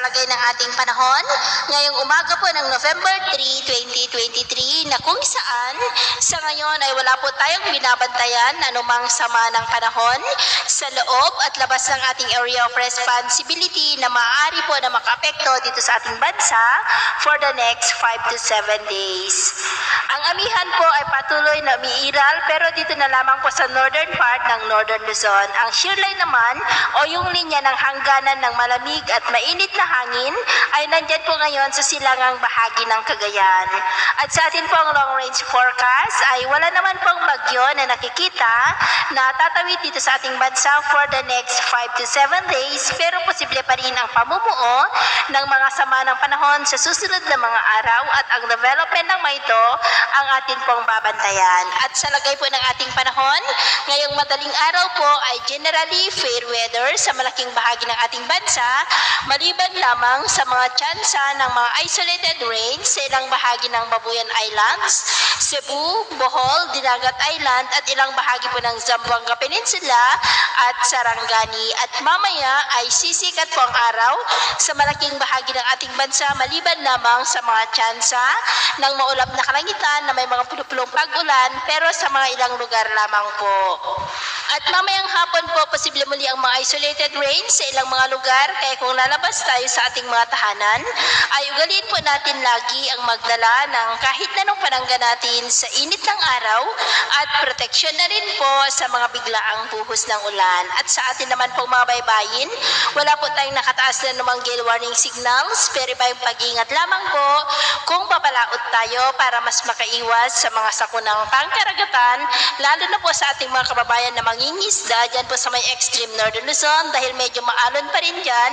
lagay ng ating panahon ngayong umaga po ng November 3, 2023 na kung saan sa ngayon ay wala po tayong binabantayan anumang sama ng panahon sa loob at labas ng ating area of responsibility na maaari po na makaapekto dito sa ating bansa for the next 5 to 7 days. Ang amihan po ay patuloy na umiiral pero dito na lamang po sa northern part ng Northern Luzon. Ang shear line naman o yung linya ng hangganan ng malamig at mainit na hangin ay nandyan po ngayon sa silangang bahagi ng Cagayan. At sa atin pong long range forecast ay wala naman pong bagyo na nakikita na tatawid dito sa ating bansa for the next 5 to 7 days pero posible pa rin ang pamumuo ng mga sama ng panahon sa susunod na mga araw at ang development ng mga ito ang atin pong babantayan. At sa lagay po ng ating panahon, ngayong madaling araw po ay generally fair weather sa malaking bahagi ng ating bansa, maliban lamang sa mga tsansa ng mga isolated rain sa ilang bahagi ng Babuyan Islands, Cebu, Bohol, Dinagat Island at ilang bahagi po ng Zamboanga Peninsula at Sarangani. At mamaya ay sisikat po ang araw sa malaking bahagi ng ating bansa maliban lamang sa mga tsansa ng maulap na kalangitan na may mga pulupulong pag-ulan pero sa mga ilang lugar lamang po. At mamayang hapon po, posible muli ang mga isolated rain sa ilang mga lugar kaya kung lalabas tayo sa ating mga tahanan ay ugaliin po natin lagi ang magdala ng kahit na nung panangga natin sa init ng araw at proteksyon na rin po sa mga biglaang buhos ng ulan. At sa atin naman pong mga baybayin, wala po tayong nakataas na namang gale warning signals pero ba yung pag-iingat lamang po kung papalaot tayo para mas makaiwas sa mga sakunang pangkaragatan lalo na po sa ating mga kababayan na mangingisda dyan po sa may extreme northern Luzon dahil medyo maalon pa rin dyan.